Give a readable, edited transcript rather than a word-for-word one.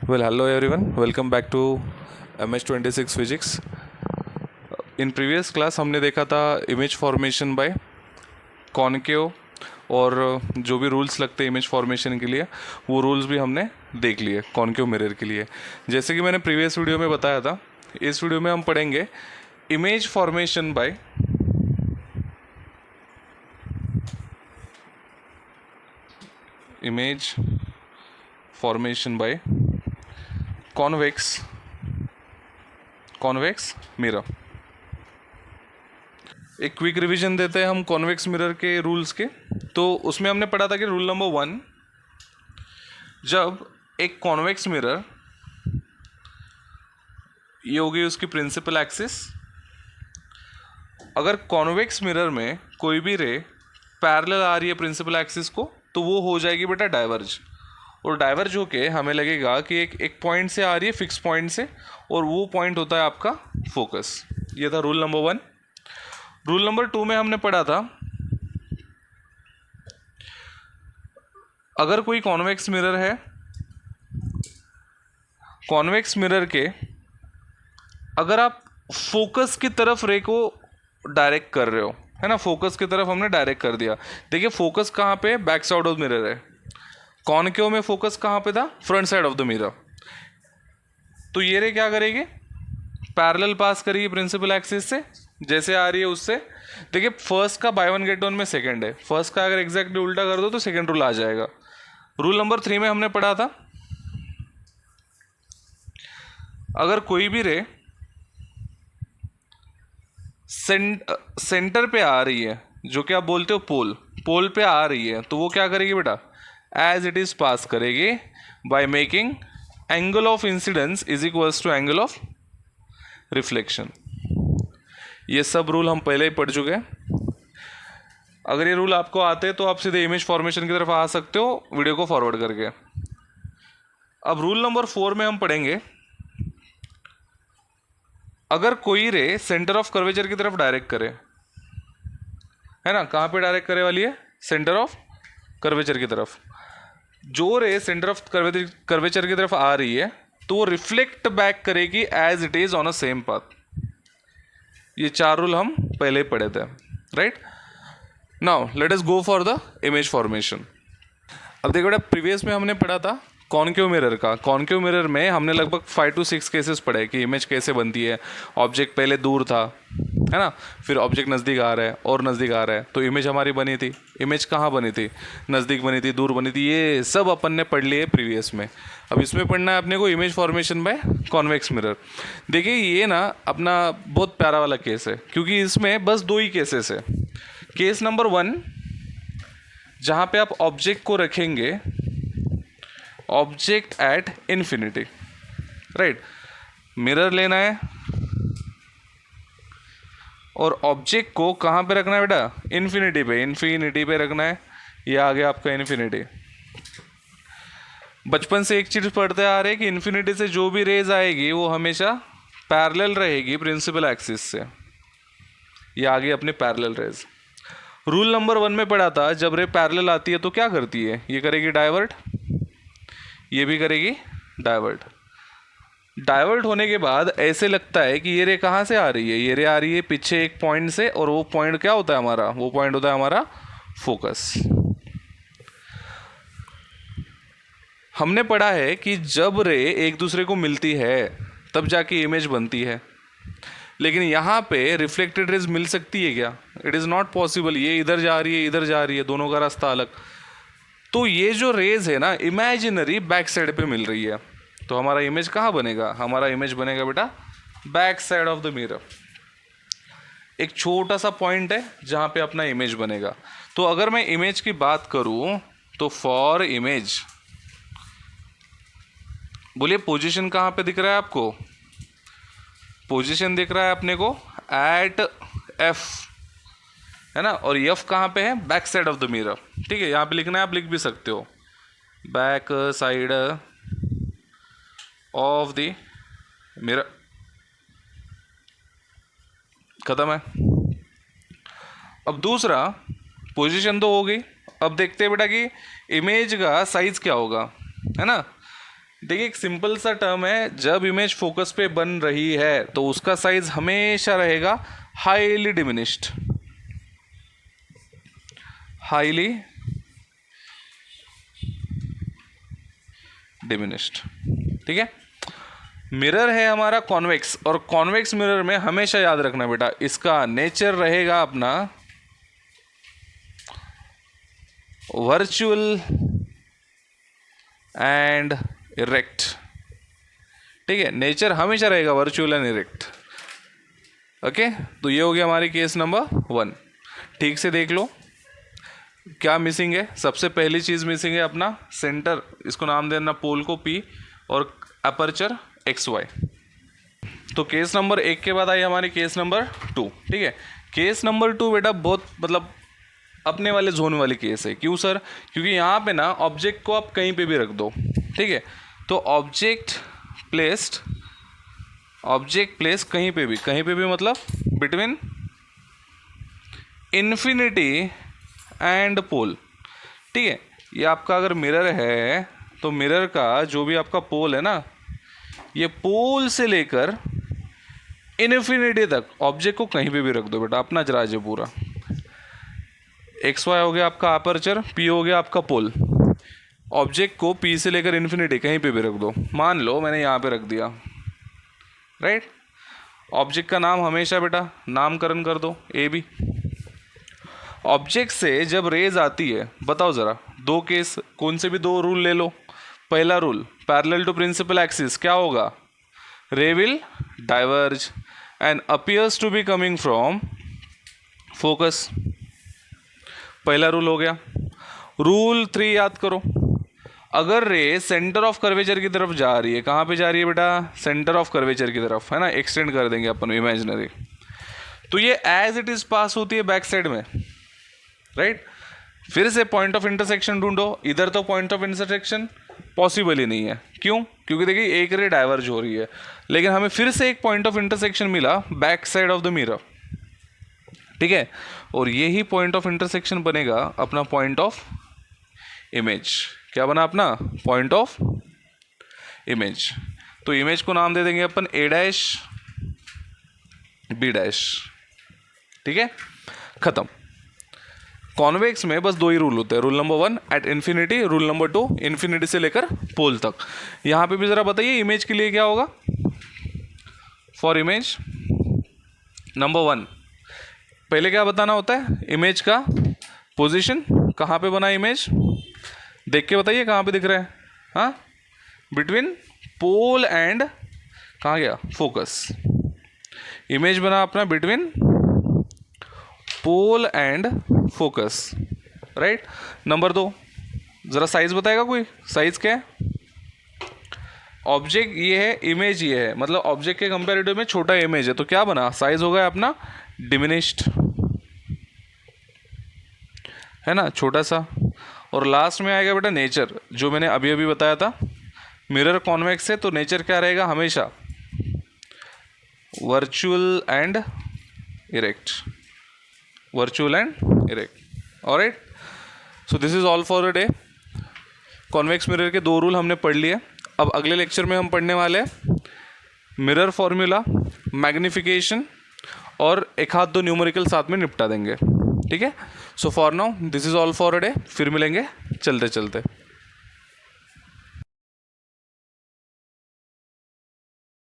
Well, hello everyone. Welcome back to MS26 Physics. In previous class हमने देखा था image formation by concave और जो भी रूल्स लगते हैं इमेज फॉर्मेशन के लिए वो रूल्स भी हमने देख लिए कॉनकेव मिरर के लिए। जैसे कि मैंने प्रीवियस वीडियो में बताया था, इस वीडियो में हम पढ़ेंगे image formation by image formation by convex mirror. एक क्विक रिवीजन देते हैं हम कॉन्वेक्स मिरर के रूल्स के। तो उसमें हमने पढ़ा था कि रूल नंबर 1, जब एक कॉन्वेक्स मिरर, ये होगी उसकी प्रिंसिपल एक्सिस, अगर कॉन्वेक्स मिरर में कोई भी रे पैरेलल आ रही है प्रिंसिपल एक्सिस को, तो वो हो जाएगी बेटा डाइवर्ज। और डाइवर्ज होके हमें लगेगा कि एक पॉइंट से आ रही है, फिक्स पॉइंट से, और वो पॉइंट होता है आपका फोकस। ये था रूल नंबर 1। रूल नंबर 2 में हमने पढ़ा था, अगर कोई कॉन्वेक्स मिरर है, कॉन्वेक्स मिरर के अगर आप फोकस की तरफ रे को डायरेक्ट कर रहे हो, है ना, फोकस की तरफ हमने डायरेक्ट कर दिया। देखिए फोकस कहाँ पे, बैक साइड ऑफ मिरर है। कॉनकेव में फोकस कहाँ पे था, front side of the mirror. तो ये रे क्या करेगी, पैरेलल पास करेगी प्रिंसिपल एक्सिस से, जैसे आ रही है उससे। देखिए फर्स्ट का बाय वन गेट वन में सेकंड है, फर्स्ट का अगर एग्जैक्टली उल्टा कर दो तो सेकंड रूल आ जाएगा। रूल नंबर 3 में हमने पढ़ा था, अगर कोई भी रे सेंटर पे आ रही है, जो कि आप बोलते हो पोल पे आ रही है, तो वो क्या करेगी बेटा, एज इट इज पास करेगी by making angle of incidence is equals to angle of reflection. ये सब रूल हम पहले ही पढ़ चुके हैं। अगर ये रूल आपको आते हैं तो आप सीधे इमेज फॉर्मेशन की तरफ आ सकते हो वीडियो को फॉरवर्ड करके। अब रूल नंबर 4 में हम पढ़ेंगे, अगर कोई रे सेंटर ऑफ कर्वेचर की तरफ डायरेक्ट करे, है ना, कहाँ पे डायरेक्ट करे वाली है, सेंटर ऑफ कर्वेचर की तरफ। जो रे सेंटर ऑफ कर्वेचर की तरफ आ रही है तो वो रिफ्लेक्ट बैक करेगी as it is on a same path. ये 4 रूल हम पहले ही पढ़े थे, right. Now let us go for the image formation. अब देखो बेटा, प्रीवियस में हमने पढ़ा था कॉनकेव मिरर का। कॉनकेव मिरर में हमने लगभग 5 to 6 केसेस पढ़े कि इमेज कैसे बनती है। ऑब्जेक्ट पहले दूर था, है ना, फिर ऑब्जेक्ट नज़दीक आ रहा है और नज़दीक आ रहा है, तो इमेज हमारी बनी थी। इमेज कहाँ बनी थी, नज़दीक बनी थी, दूर बनी थी, ये सब अपन ने पढ़ लिए प्रीवियस में। अब इसमें पढ़ना है अपने को image formation by convex mirror. देखिए ये ना अपना बहुत प्यारा वाला केस है, क्योंकि इसमें बस 2 ही केसेस है। केस नंबर 1, जहाँ पे आप ऑब्जेक्ट को रखेंगे, object at infinity, right. Mirror लेना है और ऑब्जेक्ट को कहाँ पे रखना है बेटा, इन्फिनिटी पे रखना है। ये आ गया आपका इन्फिनिटी। बचपन से एक चीज़ पढ़ते आ रहे हैं कि इन्फिनिटी से जो भी रेज आएगी वो हमेशा पैरेलल रहेगी प्रिंसिपल एक्सिस से। ये आ गई अपनी पैरेलल रेज। रूल नंबर 1 में पढ़ा था, जब रे पैरेलल आती है तो क्या करती है, ये करेगी डाइवर्ट, ये भी करेगी डाइवर्ट। डाइवर्ट होने के बाद ऐसे लगता है कि ये रे कहाँ से आ रही है, ये रे आ रही है पीछे एक पॉइंट से, और वो पॉइंट क्या होता है हमारा, वो पॉइंट होता है हमारा फोकस। हमने पढ़ा है कि जब रे एक दूसरे को मिलती है तब जाके इमेज बनती है, लेकिन यहाँ पे रिफ्लेक्टेड रेज मिल सकती है क्या, इट इज़ नॉट पॉसिबल। ये इधर जा रही है, इधर जा रही है, दोनों का रास्ता अलग। तो ये जो रेज है ना, इमेजिनरी बैक साइड पे मिल रही है, तो हमारा इमेज कहाँ बनेगा, हमारा इमेज बनेगा बेटा back side of the mirror. एक छोटा सा पॉइंट है जहाँ पे अपना इमेज बनेगा। तो अगर मैं इमेज की बात करूँ तो फॉर इमेज, बोलिए पोजीशन कहाँ पे दिख रहा है आपको, पोजीशन दिख रहा है अपने को एट एफ, है ना, और एफ कहाँ पे है, back side of the mirror. ठीक है, यहाँ पे लिखना है, आप लिख भी सकते हो back side of the mirror. खत्म है। अब दूसरा, पोजीशन तो हो गई। अब देखते हैं बेटा कि इमेज का साइज क्या होगा, है ना। देखिए एक सिंपल सा टर्म है, जब इमेज फोकस पे बन रही है तो उसका साइज हमेशा रहेगा हाईली डिमिनिश्ड, हाईली डिमिनिश्ड। ठीक है, मिरर है हमारा कॉन्वेक्स, और कॉन्वेक्स मिरर में हमेशा याद रखना बेटा इसका नेचर रहेगा अपना वर्चुअल एंड इरेक्ट। ठीक है, नेचर हमेशा रहेगा वर्चुअल एंड इरेक्ट। ओके, तो ये हो गया हमारी केस नंबर 1। ठीक से देख लो क्या मिसिंग है। सबसे पहली चीज़ मिसिंग है अपना सेंटर, इसको नाम देना पोल को P और अपर्चर XY। तो केस नंबर 1 के बाद आई हमारी केस नंबर 2। ठीक है, केस नंबर 2 बेटा बहुत मतलब अपने वाले जोन वाली केस है। क्यों सर? क्योंकि यहाँ पे ना ऑब्जेक्ट को आप कहीं पे भी रख दो। ठीक है, तो ऑब्जेक्ट प्लेस कहीं पे भी मतलब बिटवीन इन्फिनिटी एंड पोल। ठीक है, ये आपका अगर मिरर है तो मिरर का जो भी आपका पोल है ना, ये पोल से लेकर इन्फिनिटी तक ऑब्जेक्ट को कहीं पे भी रख दो बेटा, अपना जराज है पूरा। XY हो गया आपका अपर्चर, P हो गया आपका पोल। ऑब्जेक्ट को P से लेकर इन्फिनिटी कहीं पे भी रख दो। मान लो मैंने यहाँ पे रख दिया, राइट। ऑब्जेक्ट का नाम हमेशा बेटा नामकरण कर दो AB। ऑब्जेक्ट से जब रेज आती है, बताओ ज़रा दो केस, कौन से भी दो रूल ले लो। पहला rule parallel to principal axis, क्या होगा? Ray will diverge and appears to be coming from focus. पहला रूल हो गया। रूल 3 याद करो, अगर रे सेंटर ऑफ कर्वेचर की तरफ जा रही है, कहाँ पे जा रही है बेटा? सेंटर ऑफ कर्वेचर की तरफ, है ना, एक्सटेंड कर देंगे अपन इमेजिनरी, तो ये एज इट इज पास होती है बैक साइड में, राइट। फिर से पॉइंट ऑफ इंटरसेक्शन ढूंढो, इधर तो पॉइंट ऑफ इंटरसेक्शन पॉसिबल ही नहीं है। क्यों? क्योंकि देखिए एक रे डाइवर्ज हो रही है, लेकिन हमें फिर से एक पॉइंट ऑफ इंटरसेक्शन मिला back side of the mirror. ठीक है, और यही पॉइंट ऑफ इंटरसेक्शन बनेगा अपना पॉइंट ऑफ इमेज। क्या बना अपना? Point of image. तो इमेज को नाम दे देंगे अपन A' B'। ठीक है, खत्म। कॉन्वेक्स में बस 2 ही रूल होते हैं, rule number 1 at infinity, rule number 2 infinity से लेकर पोल तक। यहाँ पे भी ज़रा बताइए इमेज के लिए क्या होगा? फॉर इमेज नंबर 1 पहले क्या बताना होता है? इमेज का पोजीशन, कहाँ पे बना इमेज, देख के बताइए कहाँ पे दिख रहा है। हाँ, बिटवीन पोल एंड कहाँ गया? फोकस। इमेज बना अपना between pole and focus, right. Number 2 ज़रा साइज बताएगा कोई? साइज क्या है? ऑब्जेक्ट ये है, इमेज ये है, मतलब ऑब्जेक्ट के कंपैरेटिव में छोटा इमेज है, तो क्या बना? साइज हो गया अपना डिमिनिश्ड, है ना, छोटा सा। और लास्ट में आएगा बेटा नेचर, जो मैंने अभी अभी बताया था। मिरर कॉन्वेक्स है तो नेचर क्या रहेगा? हमेशा virtual and erect, virtual and erect. Alright, so this is all for a day. Convex mirror के 2 रूल हमने पढ़ लिए। अब अगले लेक्चर में हम पढ़ने वाले हैं मिरर फॉर्मूला, मैग्निफिकेशन, और एक हाथ 2 न्यूमेरिकल साथ में निपटा देंगे। ठीक है, so for now this is all for a day. फिर मिलेंगे चलते चलते।